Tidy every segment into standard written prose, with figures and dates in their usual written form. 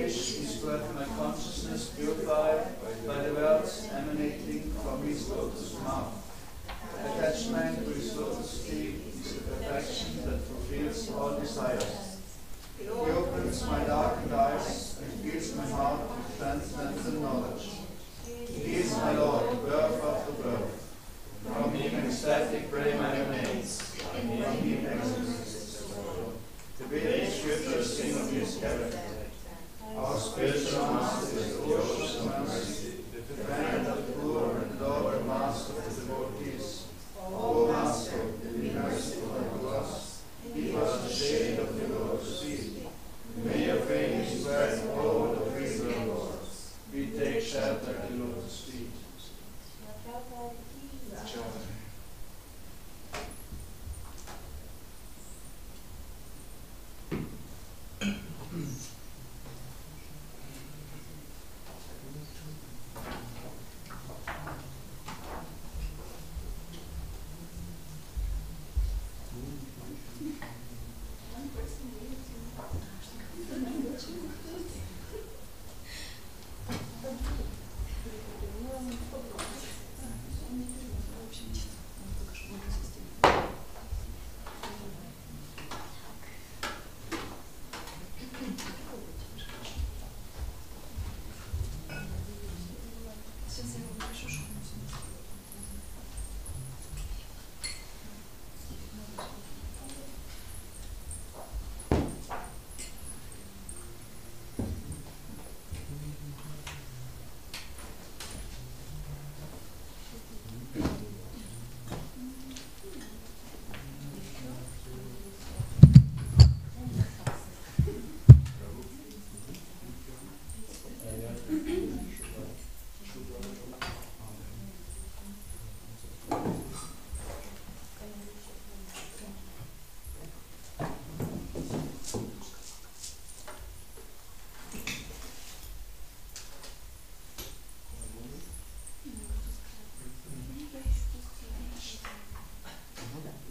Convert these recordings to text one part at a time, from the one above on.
wish is to have my consciousness purified by the words emanating from his lotus mouth. Attachment to his lotus feet is the perfection that fulfills all desires. He opens my darkened eyes and fills my heart with transcendental knowledge. He is my Lord, birth after birth. From him ecstatic prema emanates, and from him exists. The very scriptures sing of his character. Our spiritual master is the ocean of mercy, the friend of the poor and the lover master of the devotees. O Master, be merciful unto us. Give us the shade of the lotus feet. May your fame spread all the freedom lords. We take shelter at the lotus feet.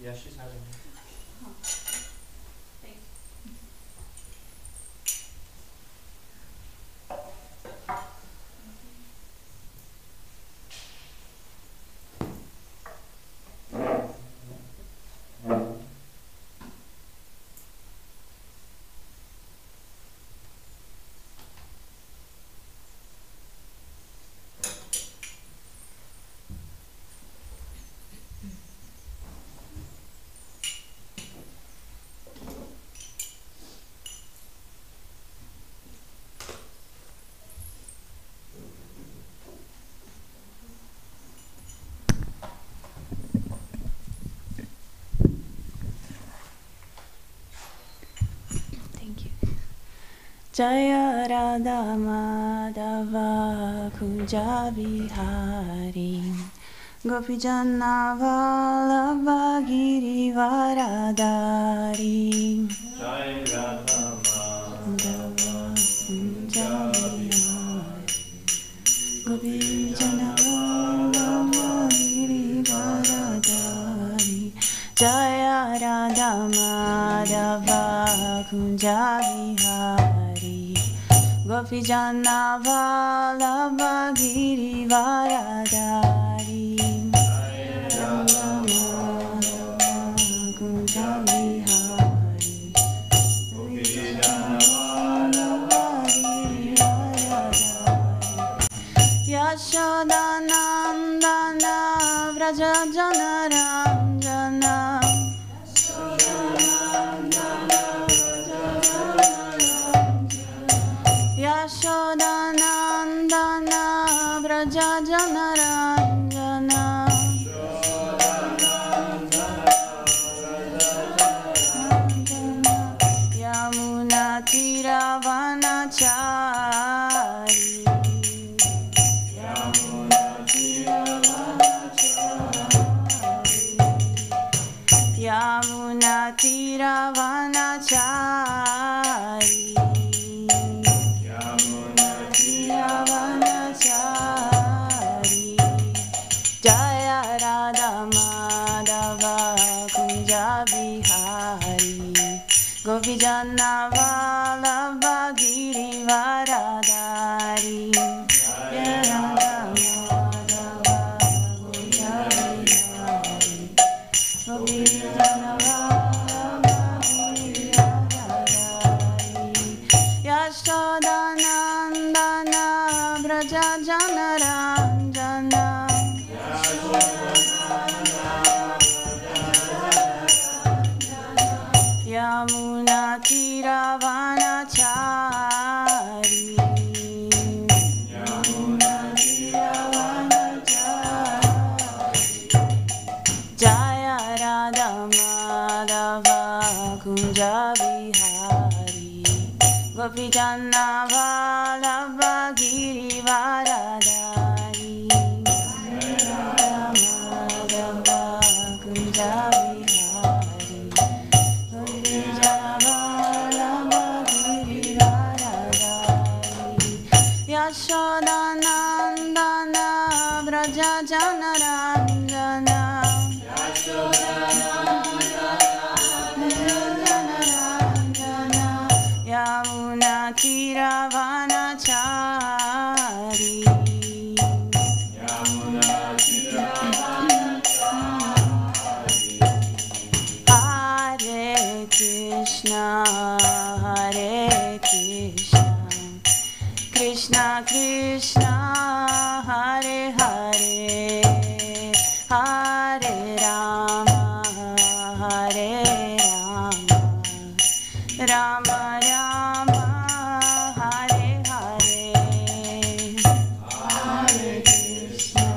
Yeah, she's having it. Jaya Radha Madhava Kuja Bihari Gopijana Vallabha Girivaradari Jai Radha Madhava Kuja Bihari Gopijana Vallabha Girivaradari Jaya Radha Madhava Kuja Bihari Gopijana Vallabha Girivaradari Jaya Radha Madhava Kuja Bihari Gopijana Vallabha Girivaradari Yashoda Nandana Vraja Jana Ranjana Yashoda Nandana Vraja Jana Ranjana Yamuna Tiravanachari Yamuna Tiravanachari Yamuna Tiravanachari Jaya Radha Madhava Kunja Bihari Gopijana Vallabha Girivaradari Tiravanachari Yamuna Tiravanachari Jaya Radha Madhava Kunja Vihari Gopijana Vallabha Girivaradari Jaya Radha Madhava Kunja Vihari Gopijana Vallabha Girivaradari Yashoda Nandana Braja Janaranjana Yamuna Tiravanachari Yamuna Tiravanachari Hare Krishna Hare Krishna Krishna Krishna Hare Hare Hare Rama Hare Rama Rama Rama Hare Hare Hare Krishna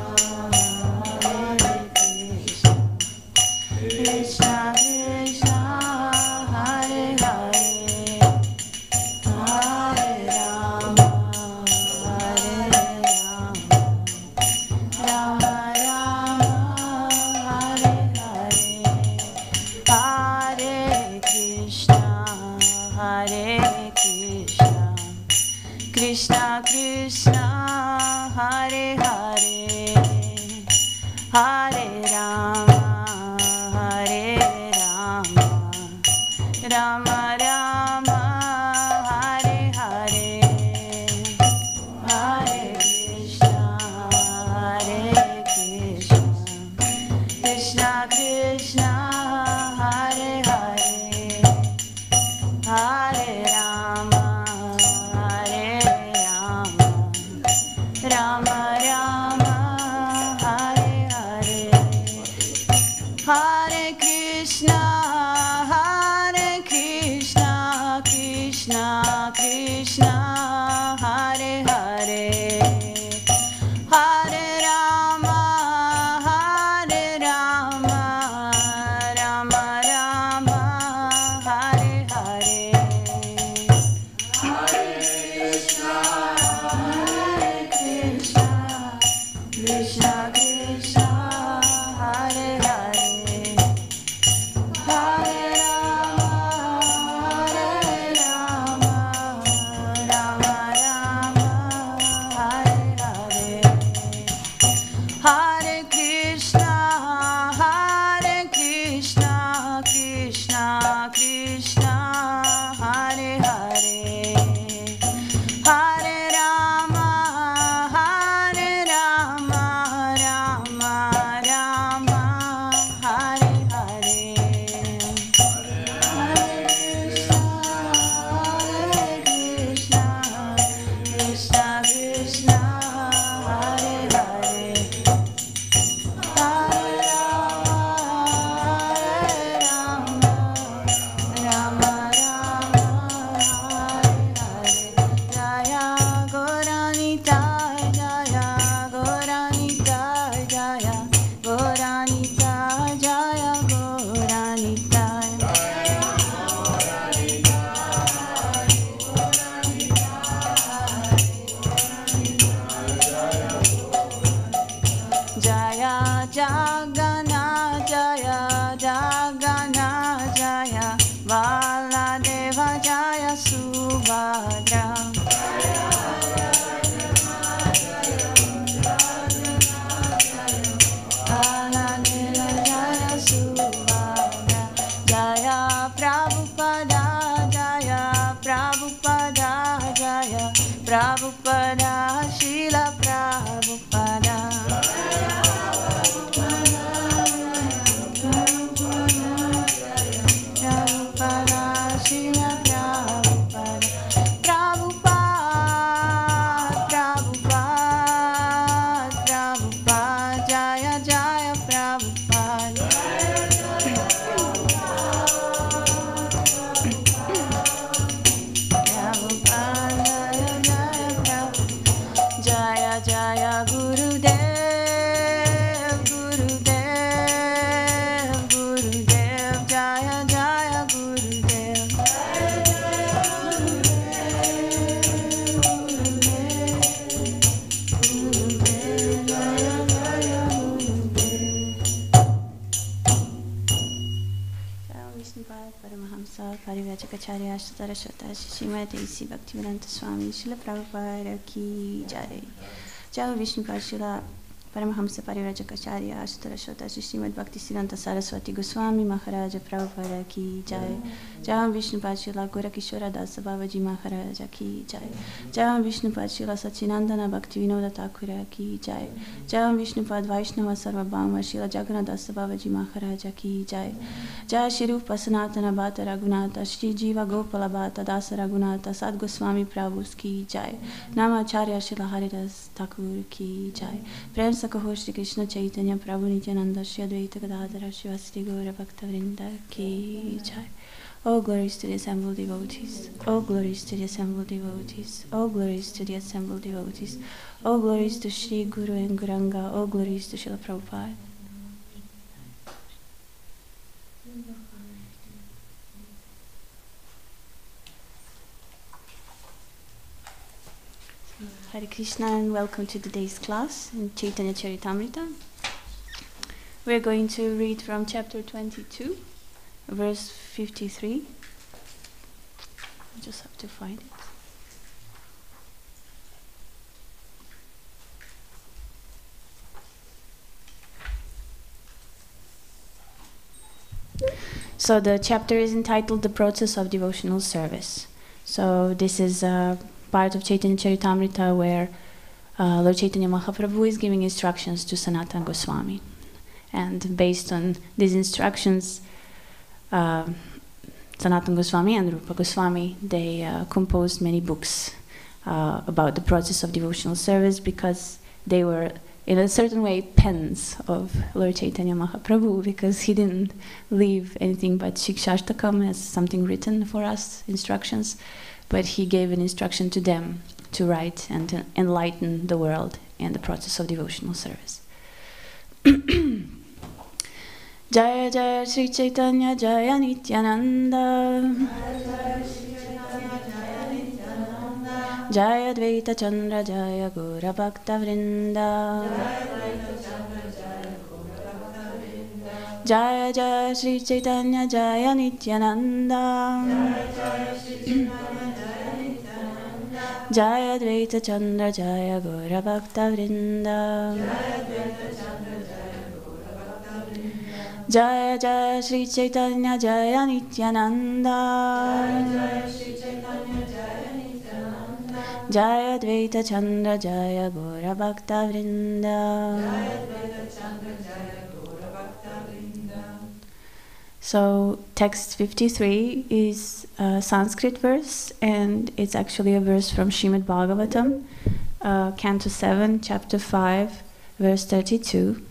Hare Krishna Krishna Krishna Hare Hare Hare Rama Hare Rama Rama Rama Hare Hare Hare Krishna Hare Krishna Krishna Krishna Hare Hare Hare Rama Hare Rama Rama Rama Hare Hare Hare Krishna Hare Krishna Krishna Krishna Hare Hare Hare Rama Hare Rama Rama Rama Hare Hare Hare Krishna Krishna Krishna Hare Hare Hare Rama Rama Rama Hare Hare Hare Krishna Krishna Krishna Hare Hare Hare Rama Rama Rama Hare Hare Hare Krishna Krishna Krishna Hare Hare Hare Rama Rama Rama Hare Hare Hare Krishna Krishna Krishna Hare Hare Hare Rama Rama Hare Hare Jaya Goranita Jaya Goranita Jaya Goranita Jaya Goranita Jaya Jagana Jaya Jagana Jaya Baladeva Jaya Subhadra Baladeva Jaya Subhadra Jaya Prabhupada Jaya Prabhupada Jaya Prabhupada Srila Prabhupada Prabhupada Srila Prabhupada Prabhupada Jaya Jaya Prabhupada Sutara Shota Shrimati Isi Bhaktivedanta Swami Srila Prabhupada Ki Jai. Jai Vishnu Srila Paramahamsa Parivrajacharya Sutara Shota Shrimad Bhaktisiddhanta Saraswati Goswami Maharaja Prabhupada Ki Jai. Jai Vishnu Srila Gorakishora Dasa Babaji Maharaja Ki Jai. Jai Vishnu Srila Sachinandana Bhaktivinoda Thakura Ki Jai. Jai Vishnu Vaishnava Sarvabhauma Srila Jagannath Dasa Babaji Maharaja Ki Jai. Jai Shri Rupa Sanatana Bhata Raghunatha Shri Jiva Gopala Bhata Dasa Raghunatha Sad Goswami Prabhu Ki Jai. Namacharya Srila Haridas Thakur Ki Jai. Prem Sakaho Shri Krishna Chaitanya Prabhu Nityananda Shri Advaita Gadadhara Shri Vasudeva Gaura Bhakta Vrinda Ki Jai. All glories to the assembled devotees. All glories to the assembled devotees. All glories to the assembled devotees. All glories to Shri Guru and Guranga. All glories to Srila Prabhupada. Hare Krishna and welcome to today's class in Chaitanya Charitamrita. We're going to read from chapter 22, verse 53. I just have to find it. So the chapter is entitled The Process of Devotional Service. So this is part of Chaitanya Charitamrita where Lord Chaitanya Mahaprabhu is giving instructions to Sanatana Goswami. And based on these instructions, Sanatana Goswami and Rupa Goswami, they composed many books about the process of devotional service because they were, in a certain way, pens of Lord Chaitanya Mahaprabhu, because he didn't leave anything but Shikshashtakam as something written for us, instructions, but he gave an instruction to them to write and to enlighten the world in the process of devotional service. Jaya Jaya Sri Chaitanya Jaya Nityananda Jaya Dvaita Chandra Jaya Gaura Bhakta Vrinda Jaya Jaya Sri Chaitanya Jaya Nityananda Jaya Dvaita Chandra Jaya Gaura Bhakta Vrinda Jaya Jaya Sri Chaitanya Jaya Nityananda Jaya Dvaita Chandra Jaya Gaura Bhakta Vrinda. So text 53 is a Sanskrit verse, and it's actually a verse from Srimad Bhagavatam, Canto 7, Chapter 5, verse 32,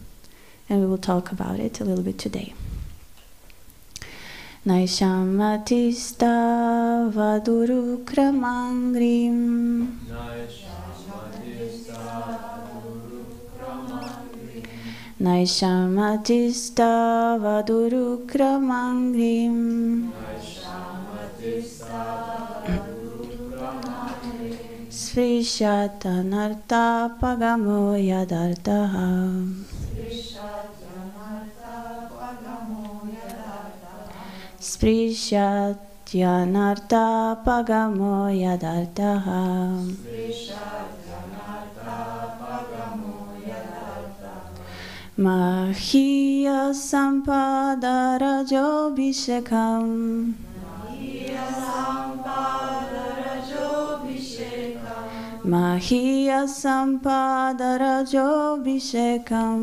and we will talk about it a little bit today. Naishamatista vaduru kramangrim Naishamatista vaduru kramangrim Srishatanarta pagamo yadartaha Sprishatyanarta pagamo yadartaha Mahiya sampadarajo-bhishekam Mahiya sampadarajo-bhishekam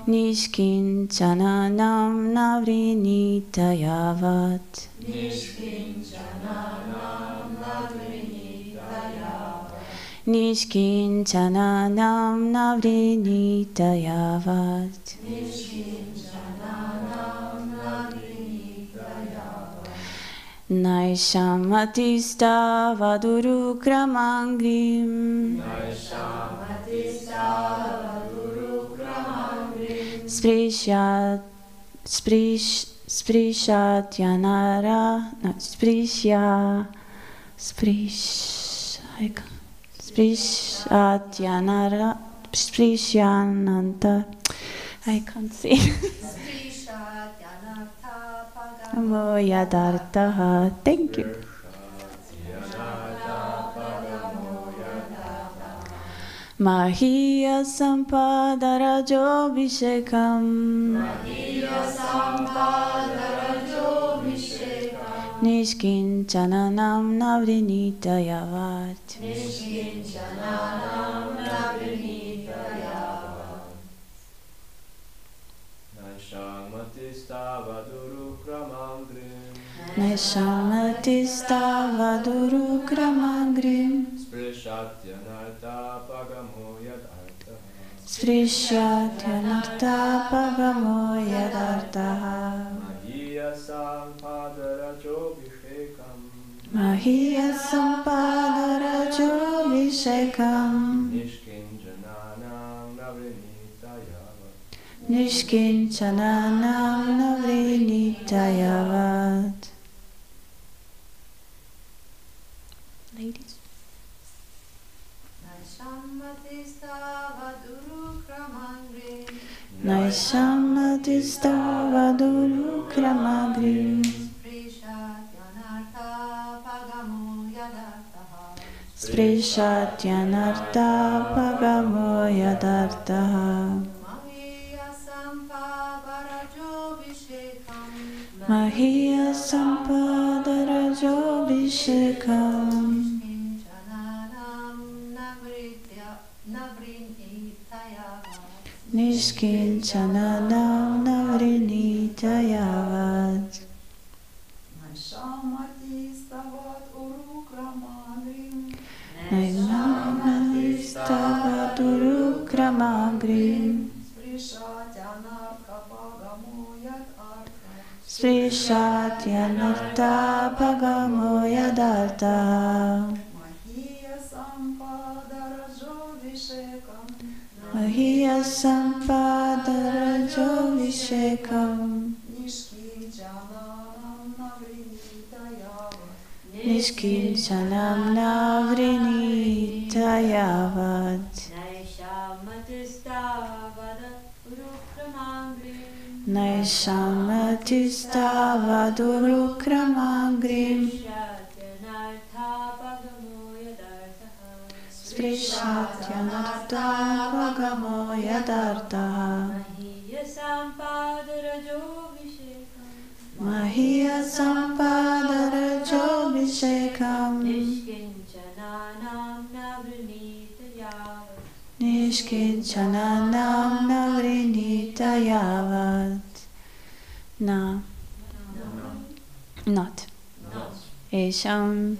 Nishkinchananam navrinitayavat Nishkinchananam navrinitayavat Naishamatista vaduru kramangrim Sprishatyanara Sprishatyananta I can't say Pagamo yadartaha. Thank you. Mahiya sampadarajo vishekam Nishkinchananam navrinitayavat Naishamatisthavaduru kramangrim Sprishyatyanartha pagamo yadartaha Mahiya sampadarajo vishekam Nishkinchananam navrinitayavat. Ladies. Naishamatisthavaduru kramagrim Sprishyatyanartha pagamo yadartaha Mahiya sampadarajo vishekam Nishkinchananam navrinitayavat Naishamatisthavaduru kramagrim Sprishyatyanartha pagamo yadartaha Mahiya sampadarajo vishekam Nishkinchanam navrinitayavat Naishamatisthavaduru kramagrim Sprishyatyanartha pagamo yadartaha Mahiya sampadarajo vishekam Nishkinchananam navrinitayavat. Na. Not. Esham.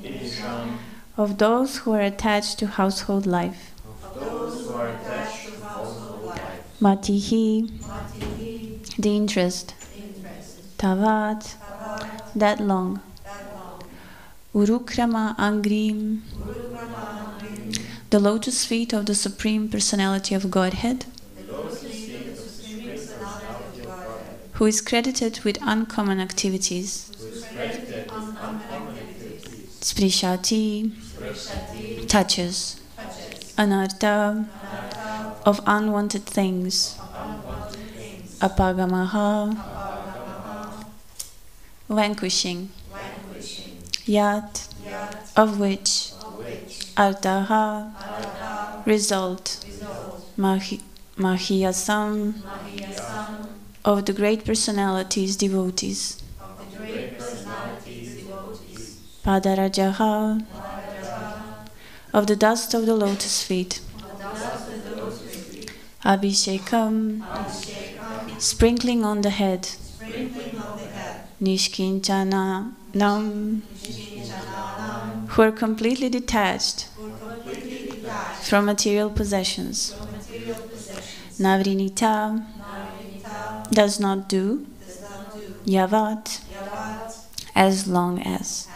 Of those who are attached to household life. Matihi. The interest. Tavat. That long. Urukrama Angrim. The lotus feet of the Supreme Personality of Godhead, who is credited with uncommon activities. Sprishati, touches. Anartha, of unwanted things. Apagamaha, vanquishing. Yat, of which. Artaha, result. Mahiyasam, of the great personalities, devotees. Padarajaha, of the dust of the lotus feet. Abhishekam, sprinkling on the head. Nishkinchananam, who are completely detached from material possessions. Navrinita, does not do. Yavat, as long as.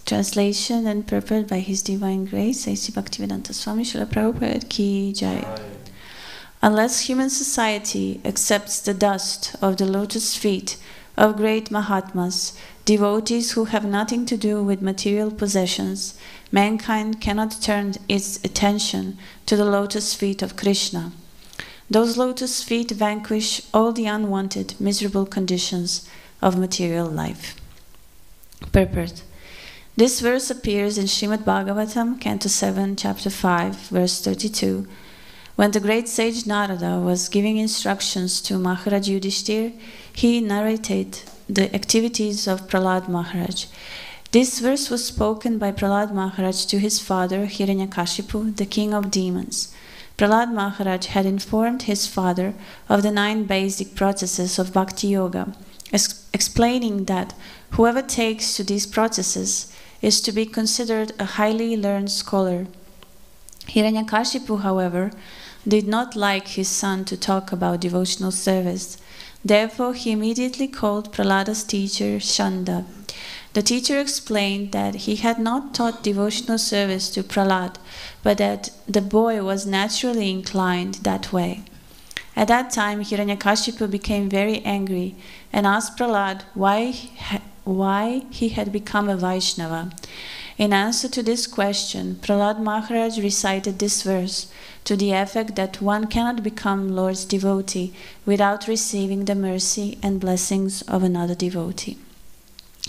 Translation and purport by His Divine Grace, A.C. Bhaktivedanta Swami Srila Prabhupada Ki Jai. Unless human society accepts the dust of the lotus feet of great Mahatmas, devotees who have nothing to do with material possessions, mankind cannot turn its attention to the lotus feet of Krishna. Those lotus feet vanquish all the unwanted, miserable conditions, of material life. Purport. This verse appears in Srimad Bhagavatam, Canto 7, Chapter 5, verse 32, when the great sage Narada was giving instructions to Maharaj Yudhishthir. He narrated the activities of Prahlad Maharaj. This verse was spoken by Prahlad Maharaj to his father Hiranyakashipu, the king of demons. Prahlad Maharaj had informed his father of the 9 basic processes of Bhakti Yoga, explaining that whoever takes to these processes is to be considered a highly learned scholar. Hiranyakashipu, however, did not like his son to talk about devotional service. Therefore, he immediately called Prahlada's teacher Shanda. The teacher explained that he had not taught devotional service to Prahlad, but that the boy was naturally inclined that way. At that time, Hiranyakashipu became very angry and asked Prahlad why he had become a Vaishnava. In answer to this question, Prahlad Maharaj recited this verse to the effect that one cannot become Lord's devotee without receiving the mercy and blessings of another devotee.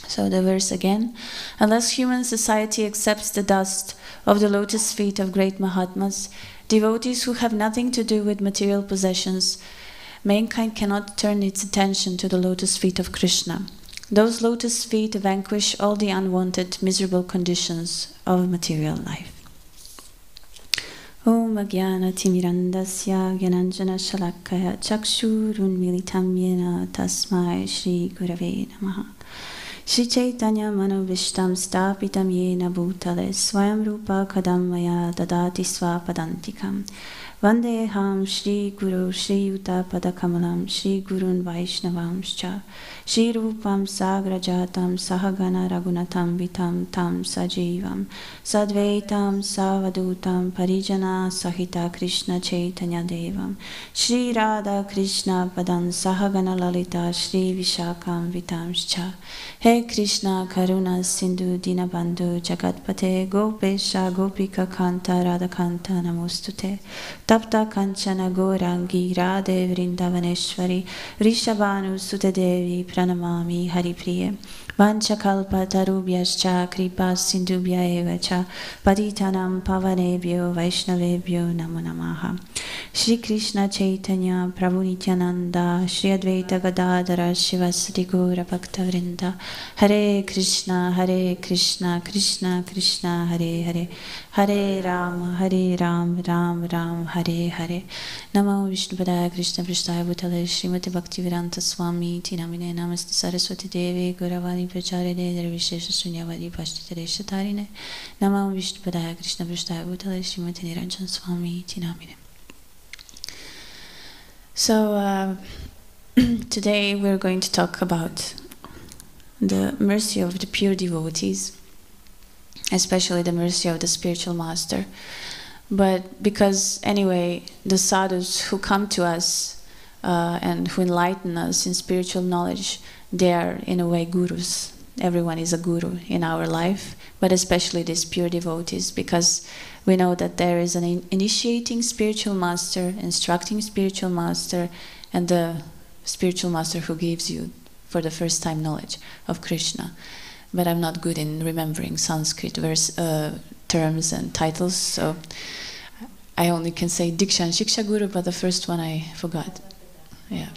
So the verse again: unless human society accepts the dust of the lotus feet of great Mahatmas, devotees who have nothing to do with material possessions, mankind cannot turn its attention to the lotus feet of Krishna. Those lotus feet vanquish all the unwanted, miserable conditions of material life. Om Ajnana Timirandasya Gyananjana Shalakaya Chakshurun Militam Yena Tasmai Shri Gurave Namaha. Shri Chaitanya Manovishtam Stapitam Yena Bhutale Swayam Rupa Kadam Maya Dadati Swapadantikam Vandeham Shri Guru Shri Yuta Padakamalam Shri Gurun Vaishnavamscha Shri Rupam Sagrajatam Sahagana Ragunatam Vitam Tam Sajivam Sadvaitam Savadutam Parijana Sahita Krishna Chaitanya Devam Shri Radha Krishna Padan Sahagana Lalita Shri Vishakam Vitamscha. He Krishna Karuna Sindhu Dinabandhu Jagatpate Gopesha Gopika Kanta Radha Kanta Namostute Tapta Kanchana Gorangi Radhe Vrindavaneshwari Rishabhanu Sute Devi Pranamami Haripriye Vanchakalpa Tarubhyascha Kripa Sindhubhya Evacha Patitanam Pavanebhyo Vaishnavebhyo Namo Namaha. Shri Krishna Chaitanya Prabhu Nityananda Shri Advaita Gadadhara Shivasati Gaura Bhakta Vrinda Hare Krishna Krishna Krishna Hare Hare Hare Ram Ram Ram Hare Hare. Namo Vishnupadaya Krishna Prasthaya Bhutale Srimati Bhaktivedanta Swami Tinamine Namaste Saraswati Devi Gauravani Pracharine Nirvishesha Sunyavadi Pashtitare Shatarine. Namo Vishnupadaya Krishna Prasthaya Bhutale Srimati Niranjan Swami Tinamine. So today we're going to talk about the mercy of the pure devotees, especially the mercy of the spiritual master. But because anyway, the sadhus who come to us and who enlighten us in spiritual knowledge, they are in a way gurus. Everyone is a guru in our life, but especially these pure devotees, because we know that there is an initiating spiritual master, instructing spiritual master, and the spiritual master who gives you for the first time knowledge of Krishna. But I'm not good in remembering Sanskrit terms and titles, so I only can say Diksha and Shiksha Guru, but the first one I forgot. Yeah,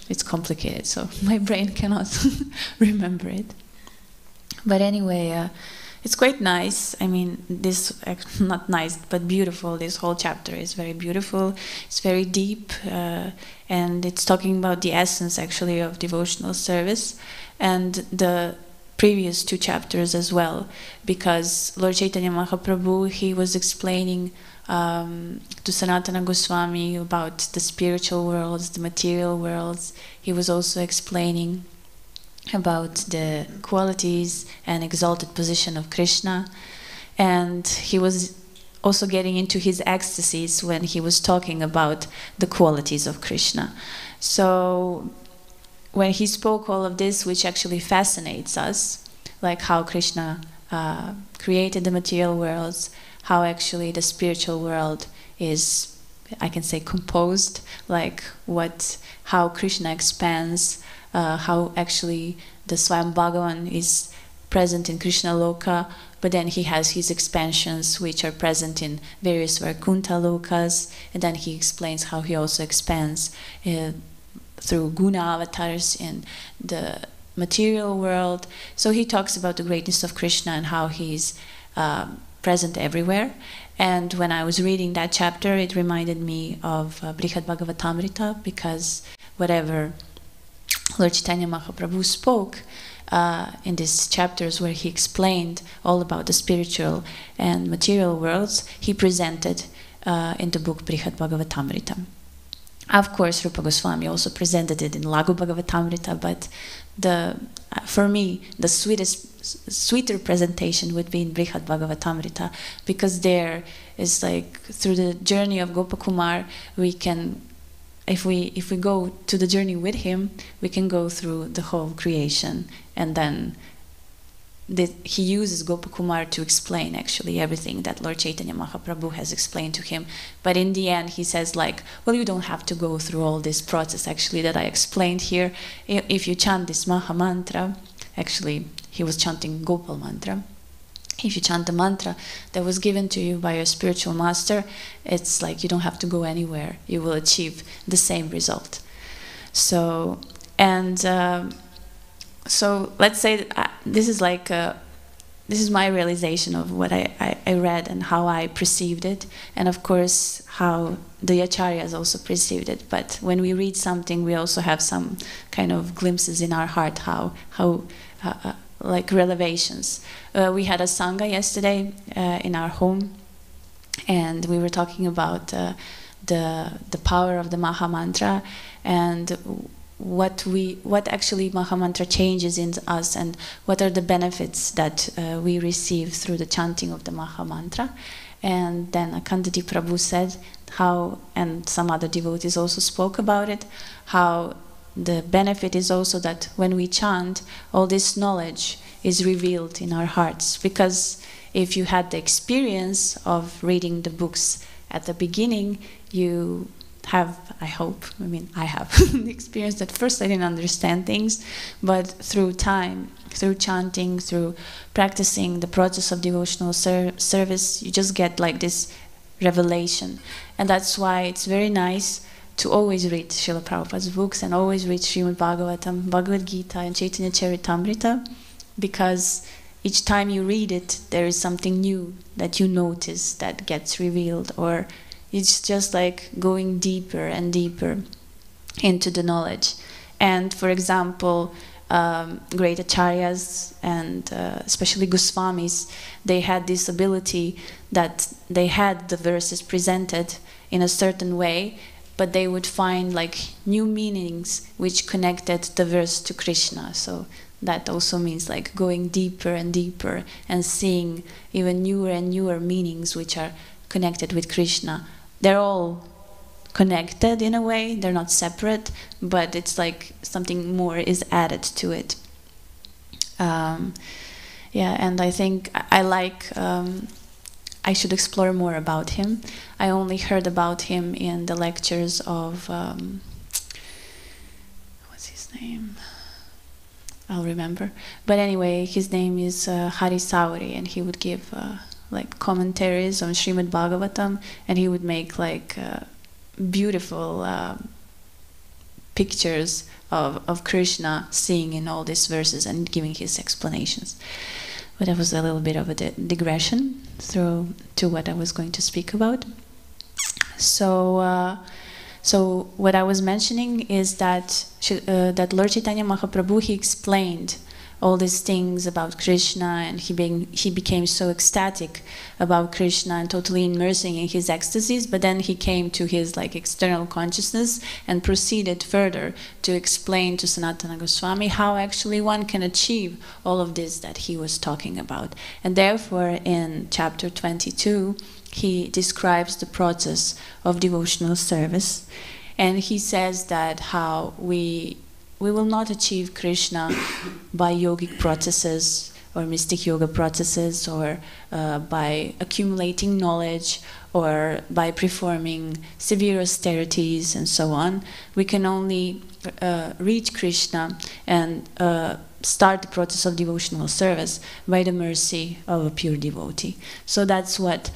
it's complicated, so my brain cannot remember it. But anyway, it's quite nice. I mean, this, not nice, but beautiful. This whole chapter is very beautiful. It's very deep, and it's talking about the essence, actually, of devotional service, and the previous 2 chapters as well, because Lord Chaitanya Mahaprabhu, he was explaining to Sanatana Goswami about the spiritual worlds, the material worlds. He was also explaining about the qualities and exalted position of Krishna, and he was also getting into his ecstasies when he was talking about the qualities of Krishna. So when he spoke all of this, which actually fascinates us, like how Krishna created the material worlds, how actually the spiritual world is, I can say, composed, like how Krishna expands how actually the Swayam Bhagavan is present in Krishna Loka, but then he has his expansions which are present in various Vaikuntha Lokas, and then he explains how he also expands through Guna avatars in the material world. So he talks about the greatness of Krishna and how he's present everywhere. And when I was reading that chapter, it reminded me of Brihad Bhagavatamrita, because whatever Lord Chaitanya Mahaprabhu spoke in these chapters where he explained all about the spiritual and material worlds, he presented in the book Brihad Bhagavatamrita. Of course, Rupa Goswami also presented it in Laghu Bhagavatamrita, but for me, the sweeter presentation would be in Brihad Bhagavatamrita, because there is like, through the journey of Gopakumar, we can, if we go to the journey with him, we can go through the whole creation, and then he uses Gopakumar to explain actually everything that Lord Chaitanya Mahaprabhu has explained to him. But in the end, he says like, well, you don't have to go through all this process actually that I explained here. If you chant this Maha Mantra, actually he was chanting Gopal Mantra. If you chant the mantra that was given to you by your spiritual master, it's like you don't have to go anywhere. You will achieve the same result. So, so let's say this is like this is my realization of what I read and how I perceived it, and of course how the acharyas also perceived it. But when we read something, we also have some kind of glimpses in our heart, how like revelations. We had a sangha yesterday in our home, and we were talking about the power of the Maha Mantra and what actually Maha Mantra changes in us, and what are the benefits that we receive through the chanting of the Maha Mantra. And then Akandati Prabhu said how, and some other devotees also spoke about it, how the benefit is also that when we chant, all this knowledge is revealed in our hearts. Because if you had the experience of reading the books at the beginning, you have, I hope, I have the experience that first I didn't understand things, but through time, through chanting, through practicing the process of devotional service, you just get like this revelation. And that's why it's very nice to always read Srila Prabhupada's books and always read Srimad Bhagavatam, Bhagavad Gita and Chaitanya Charitamrita, because each time you read it, there is something new that you notice that gets revealed, or it's just like going deeper and deeper into the knowledge. And for example, great acharyas and especially Goswamis, they had this ability that they had the verses presented in a certain way, but they would find like new meanings which connected the verse to Krishna. So that also means like going deeper and deeper and seeing even newer and newer meanings which are connected with Krishna. They're all connected in a way, they're not separate, but it's like something more is added to it. Yeah, and I think I like, I should explore more about him. I only heard about him in the lectures of, what's his name? I'll remember. But anyway, his name is Hari Sauri, and he would give like commentaries on Srimad Bhagavatam, and he would make like beautiful pictures of Krishna seeing in all these verses and giving his explanations. But that was a little bit of a digression through to what I was going to speak about. So, so what I was mentioning is that that Lord Chaitanya Mahaprabhu, he explained all these things about Krishna, and he became so ecstatic about Krishna and totally immersing in his ecstasies. But then he came to his like external consciousness and proceeded further to explain to Sanatana Goswami how actually one can achieve all of this that he was talking about. And therefore, in chapter 22, he describes the process of devotional service, and he says that how we will not achieve Krishna by yogic processes or mystic yoga processes, or by accumulating knowledge, or by performing severe austerities and so on. We can only reach Krishna and start the process of devotional service by the mercy of a pure devotee. So that's what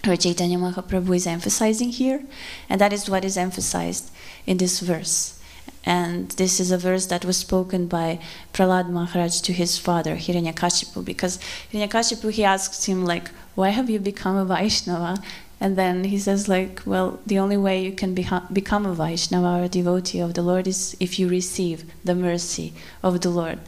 Lord Chaitanya Mahaprabhu is emphasizing here, and that is what is emphasized in this verse. And this is a verse that was spoken by Prahlad Maharaj to his father, Hiranyakashipu, because Hiranyakashipu, he asks him, like, why have you become a Vaishnava? And then he says, like, well, the only way you can become a Vaishnava or a devotee of the Lord is if you receive the mercy of the Lord.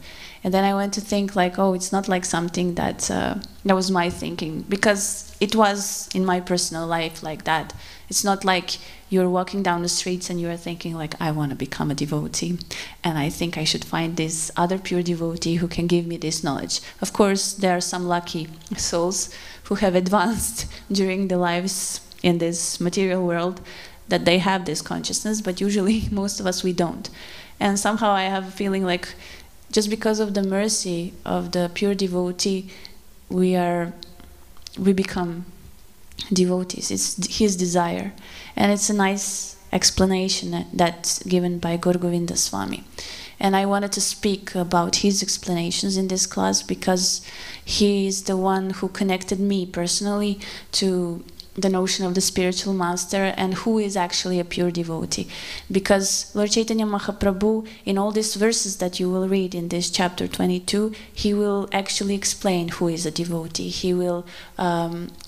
And then I went to think, like, oh, it's not like something that, that was my thinking, because it was in my personal life like that. It's not like you're walking down the streets and you're thinking, like, I want to become a devotee, and I think I should find this other pure devotee who can give me this knowledge. Of course, there are some lucky souls who have advanced during their lives in this material world, that they have this consciousness, but usually most of us, we don't. And somehow I have a feeling like, just because of the mercy of the pure devotee, we become devotees. It's his desire. And it's a nice explanation that's given by Gaur Govinda Swami. And I wanted to speak about his explanations in this class, because he is the one who connected me personally to the notion of the spiritual master and who is actually a pure devotee. Because Lord Chaitanya Mahaprabhu, in all these verses that you will read in this chapter 22, he will actually explain who is a devotee. He will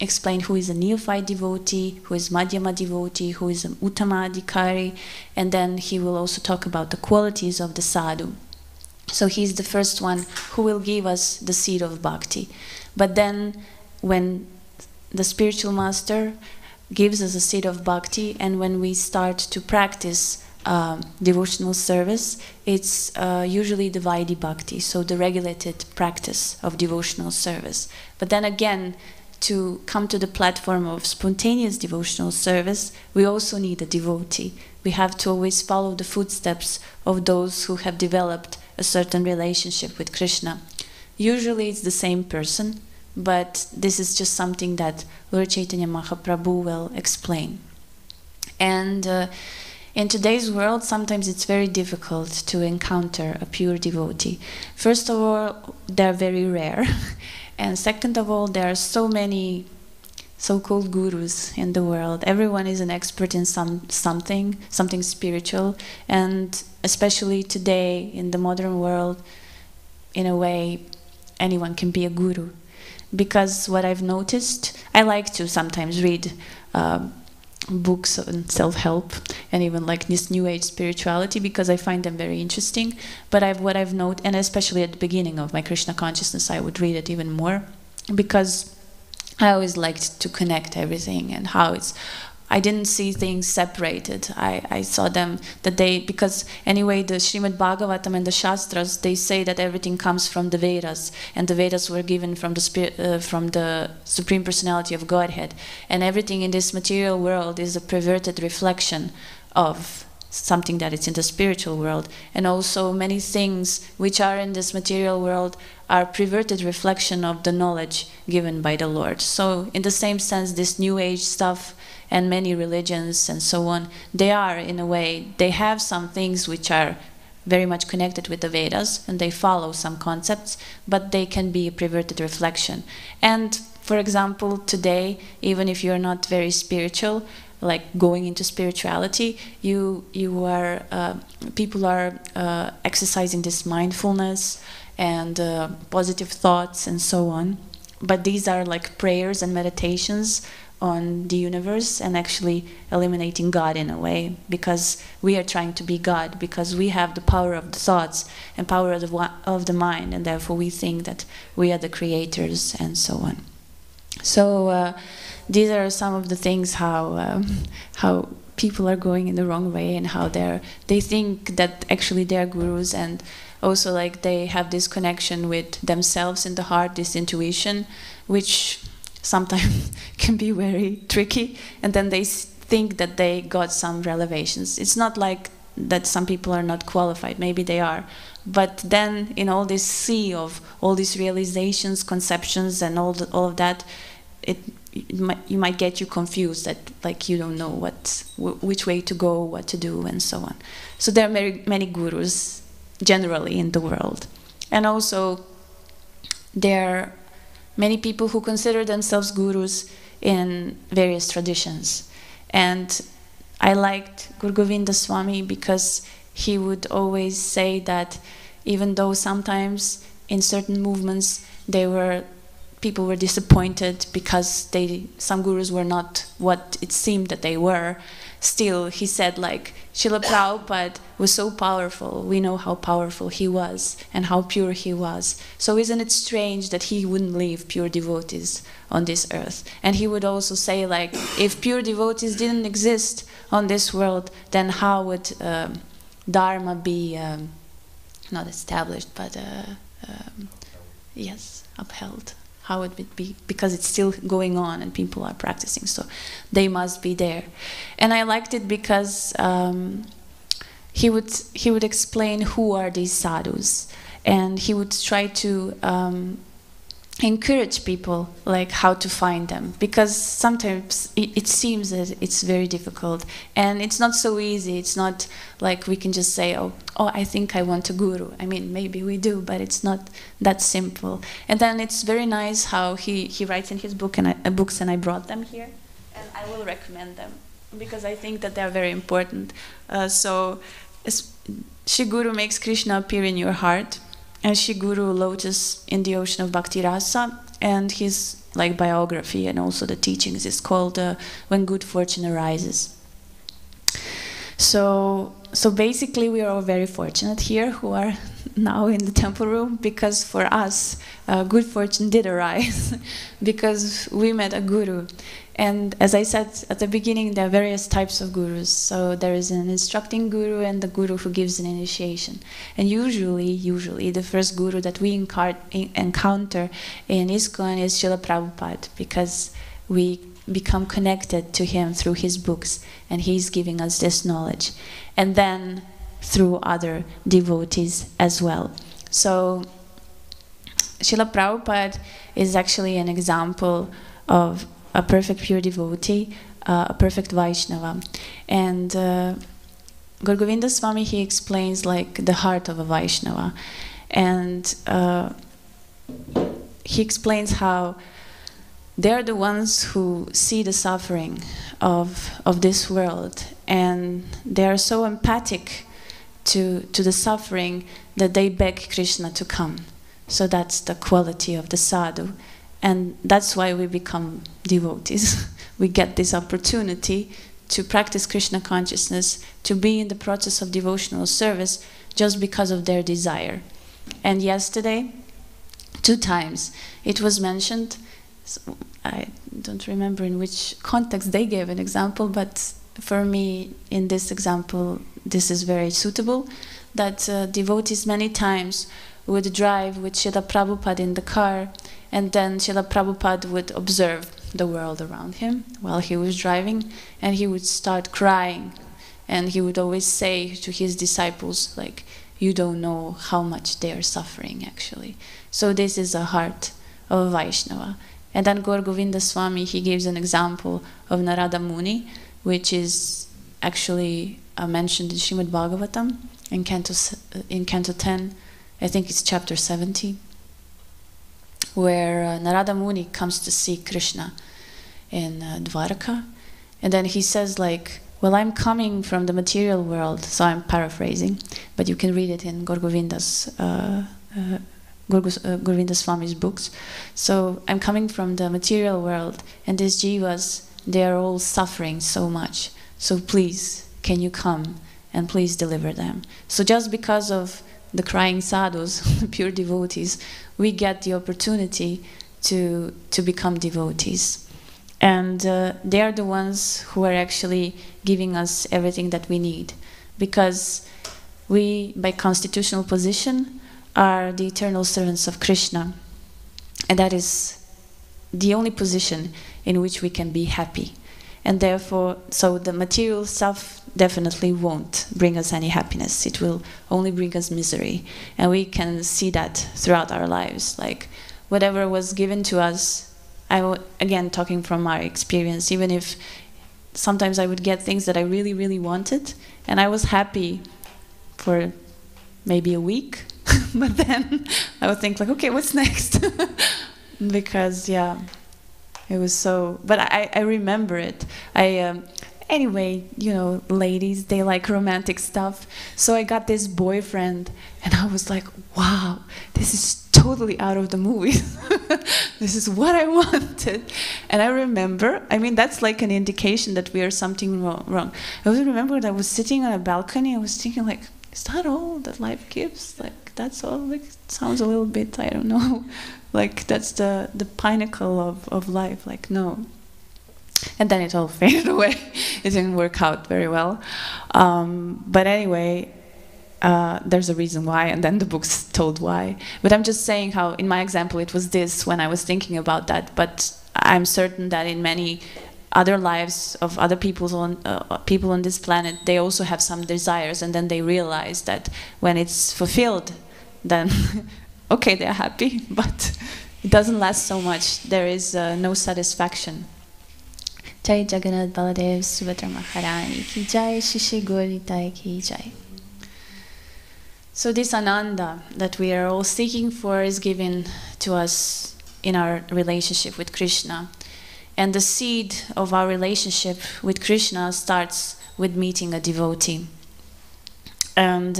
explain who is a neophyte devotee, who is Madhyama devotee, who is an Uttama Adhikari, and then he will also talk about the qualities of the sadhu. So he's the first one who will give us the seed of bhakti. But then when the spiritual master gives us a seed of bhakti, and when we start to practice devotional service, it's usually the Vaidhi bhakti, so the regulated practice of devotional service. But then again, to come to the platform of spontaneous devotional service, we also need a devotee. We have to always follow the footsteps of those who have developed a certain relationship with Krishna. Usually it's the same person, but this is just something that Lord Chaitanya Mahaprabhu will explain. And in today's world, sometimes it's very difficult to encounter a pure devotee. First of all, they're very rare. And second of all, there are so many so-called gurus in the world. Everyone is an expert in something spiritual. And especially today, in the modern world, in a way, anyone can be a guru. Because what I've noticed, I like to sometimes read books on self-help and even like this New Age spirituality, because I find them very interesting. But what I've noted, and especially at the beginning of my Krishna consciousness, I would read it even more, because I always liked to connect everything and how it's. I didn't see things separated. I saw them that because anyway, the Srimad Bhagavatam and the Shastras, they say that everything comes from the Vedas, and the Vedas were given from the Supreme Personality of Godhead, and everything in this material world is a perverted reflection of something that is in the spiritual world, and also many things which are in this material world are perverted reflection of the knowledge given by the Lord. So in the same sense, this New Age stuff and many religions and so on, they are, in a way, they have some things which are very much connected with the Vedas, and they follow some concepts, but they can be a perverted reflection. And for example, today, even if you're not very spiritual, like going into spirituality, people are exercising this mindfulness and positive thoughts and so on. But these are like prayers and meditations on the universe, and actually eliminating God in a way, because we are trying to be God, because we have the power of the thoughts and power of the mind, and therefore we think that we are the creators and so on. So these are some of the things how people are going in the wrong way, and how they think that actually they are gurus, and also like they have this connection with themselves in the heart, this intuition, which sometimes can be very tricky, and then they think that they got some revelations. It's not like that some people are not qualified. Maybe they are. But then in all this sea of all these realizations, conceptions, and all of that, you might get you confused, that like you don't know which way to go, what to do, and so on. So there are many gurus generally in the world. And also there are many people who consider themselves gurus in various traditions. And I liked Guru Govinda Swami because he would always say that even though sometimes in certain movements people were disappointed because some gurus were not what it seemed that they were, still he said, like, Srila Prabhupada was so powerful. We know how powerful he was and how pure he was. So isn't it strange that he wouldn't leave pure devotees on this earth? And he would also say, like, if pure devotees didn't exist on this world, then how would Dharma be not established, but yes, upheld? How would it be? Because it's still going on and people are practicing, so they must be there. And I liked it because he would explain who are these sadhus, and he would try to encourage people, like, how to find them, because sometimes it seems that it's very difficult and it's not so easy. It's not like we can just say, oh, I think I want a guru. I mean, maybe we do, but it's not that simple. And then it's very nice how he writes in his books, and I brought them here, and I will recommend them because I think that they're very important. So Shri Guru makes Krishna appear in your heart, and Shri Guru lotus in the ocean of Bhakti Rasa, and his biography and also the teachings is called When Good Fortune Arises. So basically we are all very fortunate here who are now in the temple room, because for us good fortune did arise because we met a guru. And as I said at the beginning, there are various types of gurus. So there is an instructing guru and the guru who gives an initiation. And usually the first guru that we encounter in ISKCON is Srila Prabhupada, because we become connected to him through his books, and he's giving us this knowledge. And then through other devotees as well. So Srila Prabhupada is actually an example of a perfect pure devotee, a perfect Vaishnava. And Guru Govinda Swami, he explains the heart of a Vaishnava. And he explains how they're the ones who see the suffering of this world, and they are so empathic to the suffering that they beg Krishna to come. So that's the quality of the sadhu. And that's why we become devotees. We get this opportunity to practice Krishna consciousness, to be in the process of devotional service just because of their desire. And yesterday, 2 times, it was mentioned, I don't remember in which context they gave an example, but for me, in this example, this is very suitable, that devotees many times would drive with Srila Prabhupada in the car, and then Srila Prabhupada would observe the world around him while he was driving, and he would start crying. And he would always say to his disciples, like, you don't know how much they are suffering, actually. So this is a heart of a Vaishnava. And then Guru Govinda Swami, he gives an example of Narada Muni, which is actually mentioned in Srimad Bhagavatam, in Canto 10, I think it's chapter 70, where Narada Muni comes to see Krishna in Dwarka. And then he says, well, I'm coming from the material world, so I'm paraphrasing, but you can read it in Guru Govinda Swami's books. So I'm coming from the material world, and these jivas, they are all suffering so much. So please, can you come and please deliver them? So just because of the crying sadhus, the pure devotees, we get the opportunity to become devotees. And they are the ones who are actually giving us everything that we need. Because we, by constitutional position, are the eternal servants of Krishna. And that is the only position in which we can be happy. And therefore, so the material stuff definitely won't bring us any happiness. It will only bring us misery. And we can see that throughout our lives. Like, whatever was given to us, again, talking from my experience, even if sometimes I would get things that I really, really wanted, and I was happy for maybe a week, but then I would think like, okay, what's next? Because, yeah, it was so, but I remember it. Anyway, you know, ladies, they like romantic stuff. So I got this boyfriend, and I was like, wow, this is totally out of the movie. This is what I wanted. And I remember, I mean, that's like an indication that we are something wrong. I also remember that I was sitting on a balcony, I was thinking like, is that all that life gives? Like, that's all? Like, it sounds a little bit, I don't know, like that's the pinnacle of life. Like, no. And then it all faded away. It didn't work out very well. But anyway, there's a reason why, and then the book's told why. But I'm just saying how, in my example, it was this when I was thinking about that. But I'm certain that in many other lives of other people on this planet, they also have some desires, and then they realize that when it's fulfilled, then okay, they're happy, but it doesn't last so much. There is no satisfaction. Jai Jagannath Baladev Subhadra Maharani ki jai, Shishi Gauritai ki jai. So this ananda that we are all seeking for is given to us in our relationship with Krishna. And the seed of our relationship with Krishna starts with meeting a devotee. And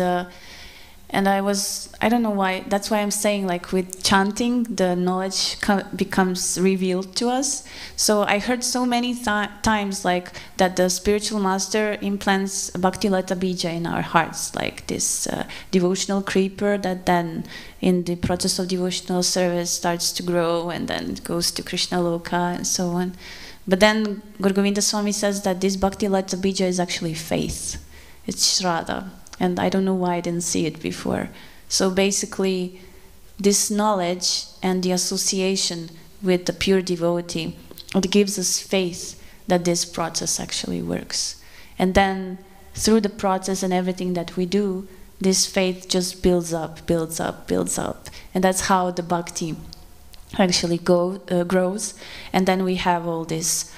I don't know why, that's why I'm saying, like, with chanting, the knowledge becomes revealed to us. So I heard so many times, like, that the spiritual master implants Bhakti Lata Bija in our hearts, like this devotional creeper that then, in the process of devotional service, starts to grow, and then it goes to Krishna Loka, and so on. But then Guru Govinda Swami says that this Bhakti Lata Bija is actually faith. It's Shraddha. And I don't know why I didn't see it before. So basically, this knowledge and the association with the pure devotee, it gives us faith that this process actually works. And then, through the process and everything that we do, this faith just builds up, builds up, builds up. And that's how the bhakti actually grows. And then we have all these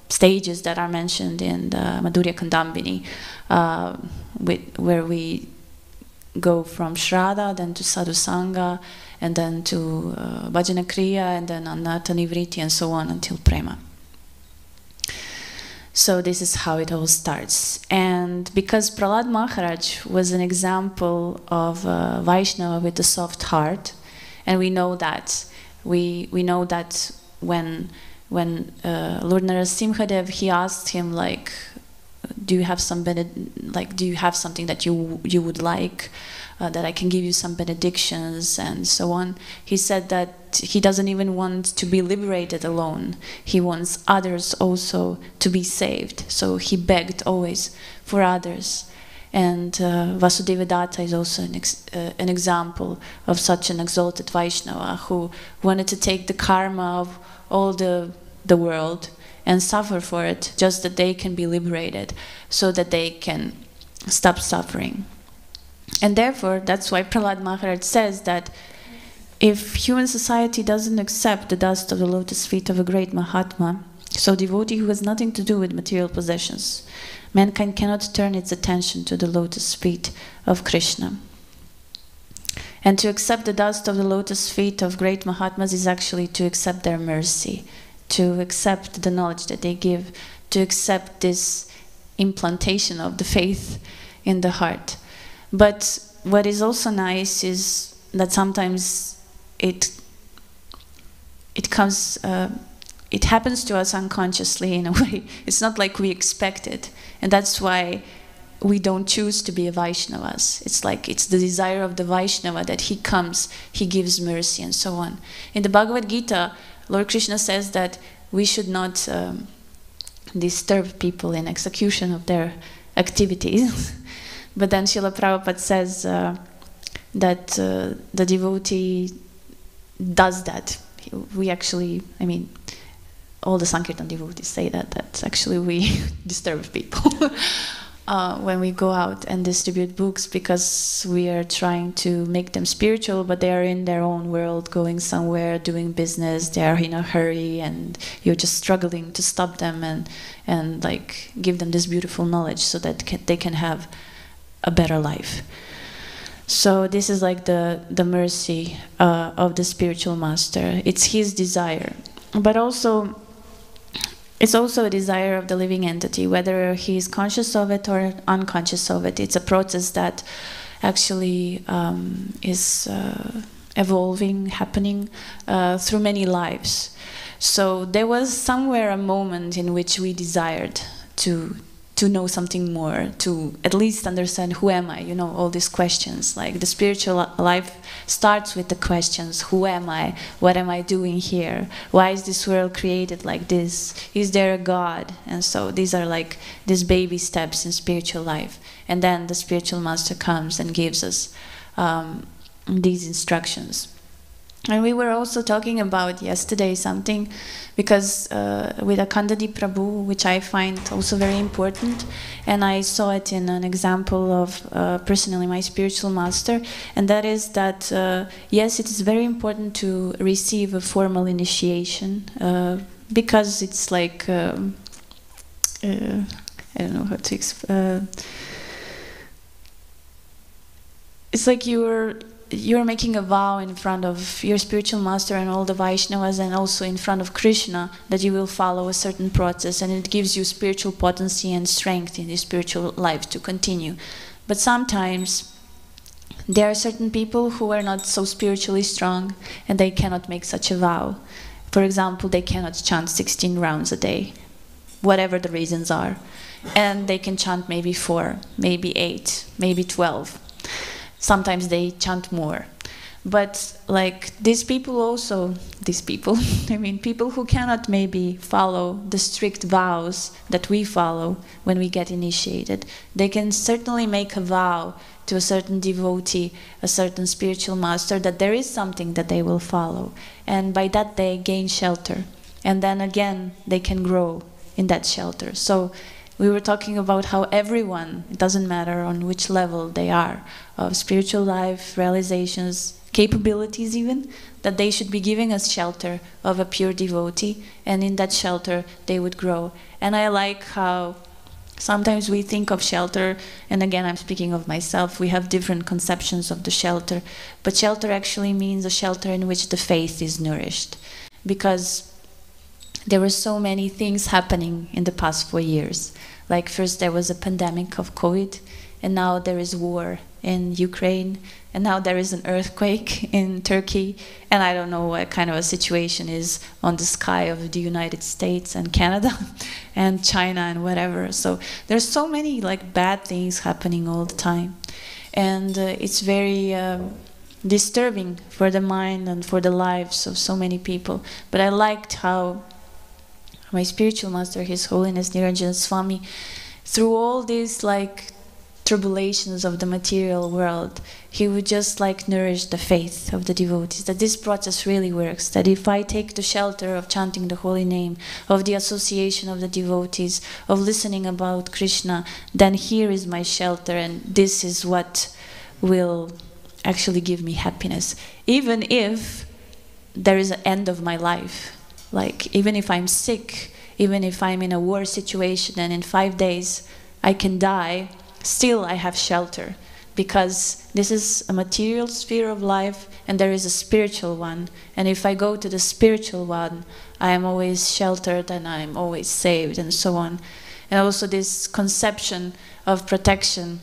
stages that are mentioned in the Madhurya Kandambini, where we go from Shraddha, then to Sadhusanga, and then to Bhajana Kriya, and then Anatta Nivriti, and so on until Prema. So this is how it all starts. And because Prahlad Maharaj was an example of Vaishnava with a soft heart, and we know that when Lord Narasimhadev, he asked him, like, do you have something that you would like, that I can give you some benedictions and so on. He said that he doesn't even want to be liberated alone. He wants others also to be saved. So he begged always for others. And Vasudeva Datta is also an example of such an exalted Vaishnava who wanted to take the karma of all the world and suffer for it, just that they can be liberated, so that they can stop suffering. And therefore, that's why Prahlad Maharaj says that if human society doesn't accept the dust of the lotus feet of a great Mahatma, so devotee who has nothing to do with material possessions, mankind cannot turn its attention to the lotus feet of Krishna. And to accept the dust of the lotus feet of great Mahatmas is actually to accept their mercy, to accept the knowledge that they give, to accept this implantation of the faith in the heart. But what is also nice is that sometimes it happens to us unconsciously in a way. It's not like we expect it. And that's why we don't choose to be a Vaishnavas. It's like it's the desire of the Vaishnava that he comes, he gives mercy, and so on. In the Bhagavad Gita, Lord Krishna says that we should not disturb people in execution of their activities. But then Srila Prabhupada says that the devotee does that. We actually, I mean, all the Sankirtan devotees say that actually we disturb people when we go out and distribute books, because we are trying to make them spiritual, but they are in their own world, going somewhere, doing business, they are in a hurry, and you're just struggling to stop them and like give them this beautiful knowledge so that they can have a better life. So this is like the mercy of the spiritual master. It's his desire, but also it's also a desire of the living entity, whether he is conscious of it or unconscious of it. It's a process that actually is evolving, happening through many lives. So there was somewhere a moment in which we desired to know something more, to at least understand who am I, you know, all these questions. Like the spiritual life starts with the questions: who am I? What am I doing here? Why is this world created like this? Is there a God? And so these are like these baby steps in spiritual life. And then the spiritual master comes and gives us these instructions. And we were also talking about yesterday something, because with Akandadi Prabhu, which I find also very important, and I saw it in an example of personally my spiritual master, and that is that yes, it is very important to receive a formal initiation, because it's like I don't know how to explain. It's like you're making a vow in front of your spiritual master and all the Vaishnavas, and also in front of Krishna, that you will follow a certain process, and it gives you spiritual potency and strength in your spiritual life to continue. But sometimes there are certain people who are not so spiritually strong, and they cannot make such a vow. For example, they cannot chant 16 rounds a day, whatever the reasons are. And they can chant maybe 4, maybe 8, maybe 12. Sometimes they chant more. But like these people also, I mean people who cannot maybe follow the strict vows that we follow when we get initiated, they can certainly make a vow to a certain devotee, a certain spiritual master, that there is something that they will follow. And by that they gain shelter. And then again they can grow in that shelter. So we were talking about how everyone, it doesn't matter on which level they are, of spiritual life, realizations, capabilities even, that they should be giving us shelter of a pure devotee, and in that shelter they would grow. And I like how sometimes we think of shelter, and again I'm speaking of myself, we have different conceptions of the shelter, but shelter actually means a shelter in which the faith is nourished. Because there were so many things happening in the past 4 years. Like first there was a pandemic of COVID, and now there is war in Ukraine, and now there is an earthquake in Turkey, and I don't know what kind of a situation is on the sky of the United States and Canada and China and whatever. So there's so many like bad things happening all the time, and it's very disturbing for the mind and for the lives of so many people. But I liked how my spiritual master, His Holiness Niranjana Swami, through all these like tribulations of the material world, he would just like nourish the faith of the devotees, that this process really works, that if I take the shelter of chanting the holy name, of the association of the devotees, of listening about Krishna, then here is my shelter, and this is what will actually give me happiness. Even if there is an end of my life, like even if I'm sick, even if I'm in a war situation and in 5 days I can die, still I have shelter, because this is a material sphere of life and there is a spiritual one, and if I go to the spiritual one, I am always sheltered and I am always saved, and so on. And also this conception of protection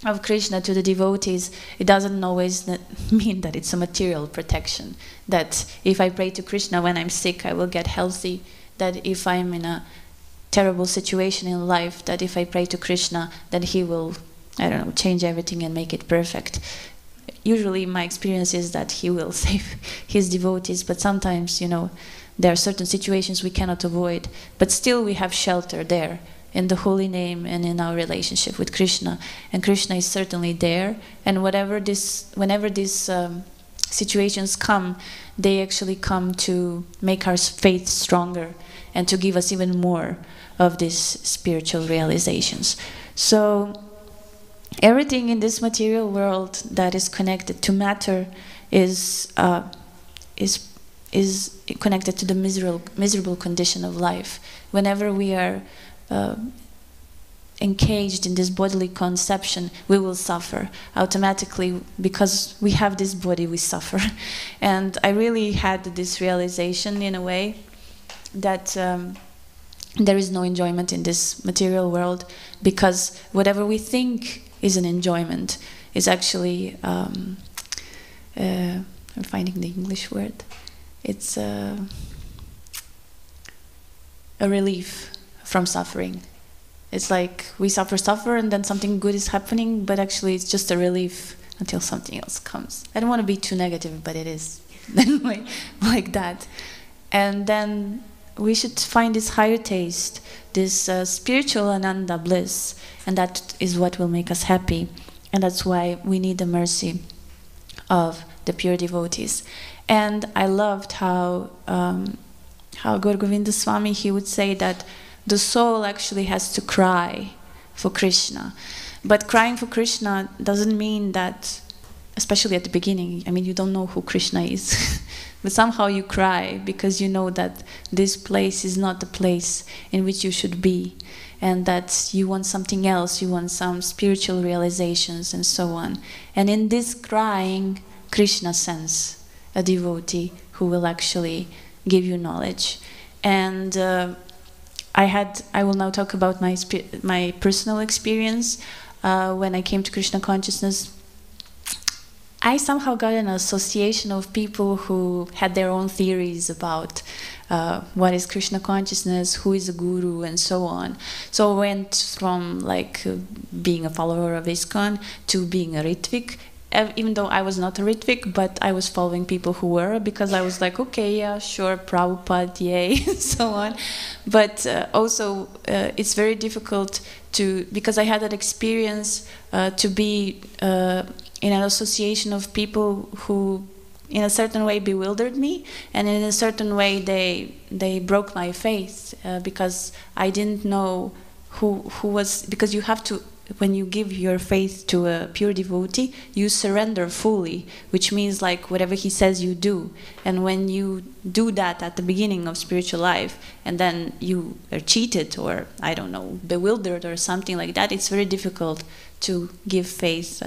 of Krishna to the devotees, it doesn't always mean that it's a material protection, that if I pray to Krishna when I'm sick I will get healthy, that if I'm in a terrible situation in life, that if I pray to Krishna then he will, I don't know, change everything and make it perfect. Usually my experience is that he will save his devotees, but sometimes, you know, there are certain situations we cannot avoid, but still we have shelter there in the holy name and in our relationship with Krishna. And Krishna is certainly there, and whenever this situations come, they actually come to make our faith stronger and to give us even more of these spiritual realizations. So everything in this material world that is connected to matter is connected to the miserable condition of life. Whenever we are engaged in this bodily conception, we will suffer automatically. Because we have this body, we suffer. And I really had this realization in a way that there is no enjoyment in this material world, because whatever we think is an enjoyment is actually I'm finding the English word. It's a relief from suffering. It's like we suffer, and then something good is happening, but actually it's just a relief until something else comes. I don't want to be too negative, but it is like that. And then we should find this higher taste, this spiritual ananda bliss, and that is what will make us happy. And that's why we need the mercy of the pure devotees. And I loved how Gaur Govinda Swami, he would say that the soul actually has to cry for Krishna. But crying for Krishna doesn't mean that, especially at the beginning, I mean, you don't know who Krishna is. But somehow you cry because you know that this place is not the place in which you should be, and that you want something else, you want some spiritual realizations and so on. And in this crying, Krishna sends a devotee who will actually give you knowledge. And I will now talk about my personal experience. When I came to Krishna consciousness, I somehow got an association of people who had their own theories about what is Krishna consciousness, who is a guru, and so on. So I went from being a follower of ISKCON to being a Ritvik, even though I was not a Ritvik, but I was following people who were, because I was like, okay, yeah, sure, Prabhupada, yay, and so on. But also, it's very difficult because I had that experience to be in an association of people who in a certain way bewildered me, and in a certain way they broke my faith, because I didn't know who was, because you have to, when you give your faith to a pure devotee, you surrender fully, which means like whatever he says you do. And when you do that at the beginning of spiritual life, and then you are cheated or, I don't know, bewildered or something like that, it's very difficult to give faith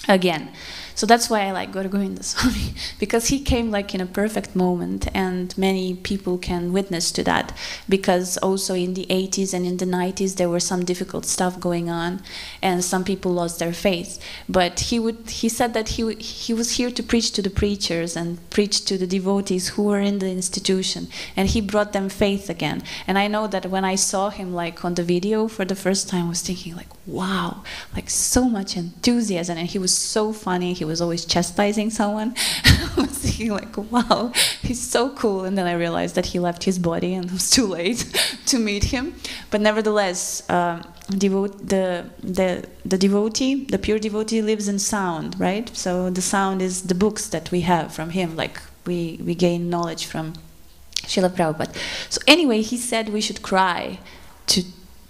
again. So that's why I like Gaur Govinda Swami, because he came like in a perfect moment, and many people can witness to that, because also in the 80s and in the 90s there were some difficult stuff going on, and some people lost their faith. But he said that he was here to preach to the preachers and preach to the devotees who were in the institution, and he brought them faith again. And I know that when I saw him like on the video for the first time, I was thinking like, wow, like so much enthusiasm, and he was so funny. He was always chastising someone. I was thinking like, wow, he's so cool. And then I realized that he left his body and it was too late to meet him. But nevertheless, the devotee, the pure devotee, lives in sound, right? So the sound is the books that we have from him, like we gain knowledge from Srila Prabhupada. So anyway, he said we should cry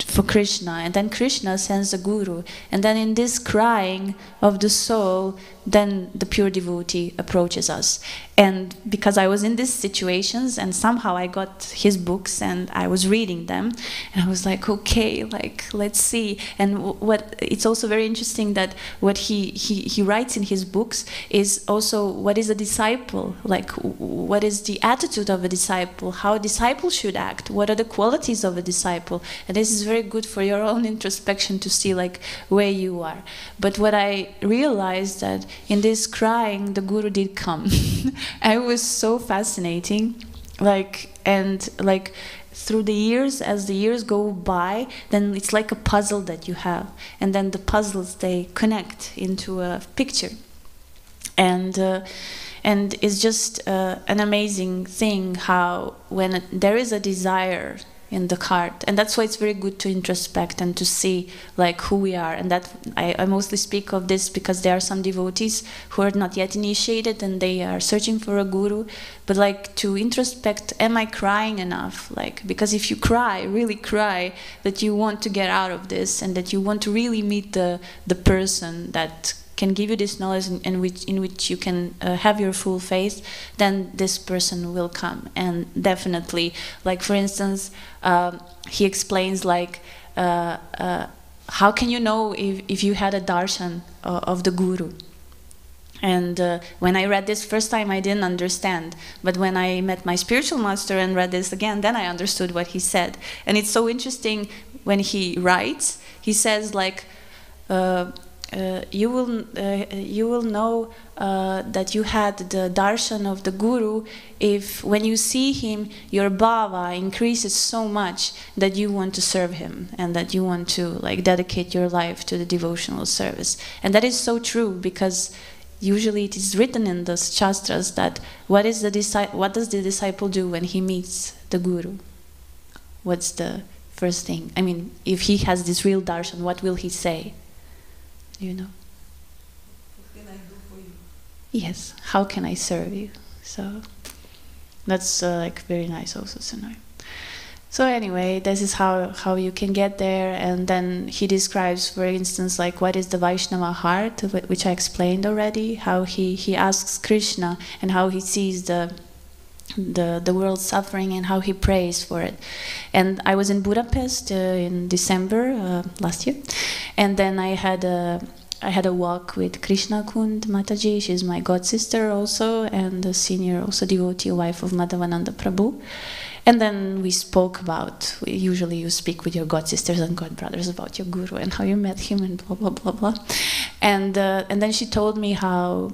for Krishna, and then Krishna sends a guru, and then in this crying of the soul, then the pure devotee approaches us. And because I was in these situations, and somehow I got his books and I was reading them, and I was like, okay, like let's see. And what it's also very interesting that what he writes in his books is also what is a disciple, like what is the attitude of a disciple, how a disciple should act, what are the qualities of a disciple. And this is very good for your own introspection to see like where you are. But what I realized that in this crying, the guru did come. It was so fascinating, and through the years, as the years go by, then it's like a puzzle that you have, and then the puzzles, they connect into a picture, and it's just an amazing thing how when there is a desire in the heart. And that's why it's very good to introspect and to see like who we are. And that I mostly speak of this because there are some devotees who are not yet initiated and they are searching for a guru. But like to introspect, am I crying enough? Like, because if you cry, really cry, that you want to get out of this and that you want to really meet the person that can give you this knowledge in which you can have your full faith, then this person will come. And definitely, like for instance, he explains like how can you know if you had a darshan of the guru? And when I read this first time, I didn't understand. But when I met my spiritual master and read this again, then I understood what he said. And it's so interesting when he writes. He says like, you will know that you had the darshan of the guru if when you see him your bhava increases so much that you want to serve him and that you want to like dedicate your life to the devotional service. And that is so true, because usually it is written in the shastras that what does the disciple do when he meets the guru? What's the first thing? I mean, if he has this real darshan, what will he say? You know? What can I do for you? Yes, how can I serve you? So that's like very nice also to know. So anyway, this is how you can get there. And then he describes, for instance, like what is the Vaishnava heart, which I explained already, how he asks Krishna and how he sees the world suffering and how he prays for it. And I was in Budapest in December last year, and then I had a walk with Krishna Kund Mataji. She's my god sister also, and a senior also devotee, wife of Madhavananda Prabhu. And then we spoke about, usually you speak with your god sisters and god brothers about your guru and how you met him and blah blah blah blah. And then she told me how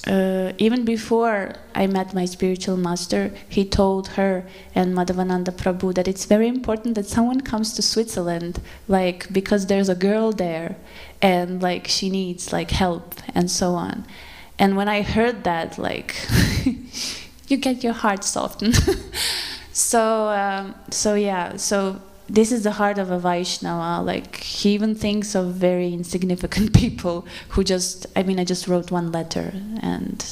even before I met my spiritual master, he told her and Madhavananda Prabhu that it's very important that someone comes to Switzerland, like because there's a girl there and like she needs like help and so on. And when I heard that, like you get your heart softened. So this is the heart of a Vaishnava. Like he even thinks of very insignificant people who just, I mean, I just wrote one letter and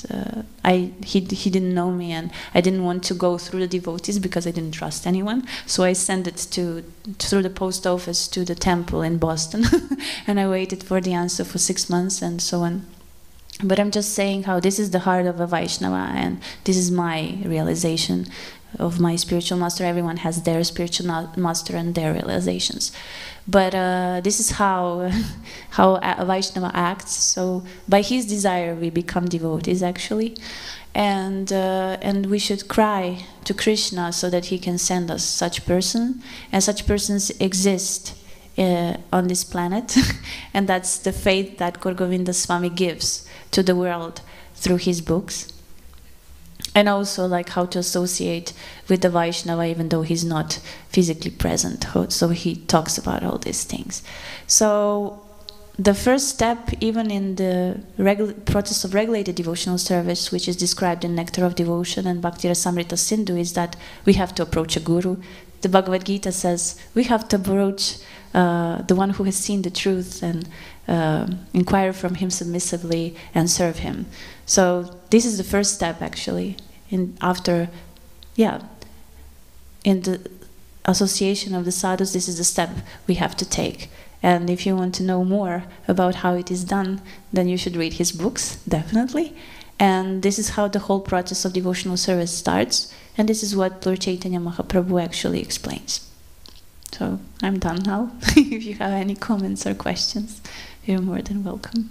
he didn't know me and I didn't want to go through the devotees because I didn't trust anyone. So I sent it through the post office to the temple in Boston and I waited for the answer for 6 months and so on. But I'm just saying how this is the heart of a Vaishnava and this is my realization of my spiritual master. Everyone has their spiritual master and their realizations, but this is how a Vaishnava acts. So by his desire we become devotees actually, and we should cry to Krishna so that he can send us such person, and such persons exist on this planet. And that's the faith that Gaur Govinda Swami gives to the world through his books. And also like how to associate with the Vaishnava even though he's not physically present. So he talks about all these things. So the first step, even in the process of regulated devotional service, which is described in Nectar of Devotion and Bhakti Rasamrita Sindhu, is that we have to approach a guru. The Bhagavad Gita says we have to approach the one who has seen the truth and inquire from him submissively and serve him. So this is the first step actually. In the association of the sadhus, this is the step we have to take. And if you want to know more about how it is done, then you should read his books, definitely. And this is how the whole process of devotional service starts. And this is what Lord Chaitanya Mahaprabhu actually explains. So I'm done now. If you have any comments or questions, you're more than welcome.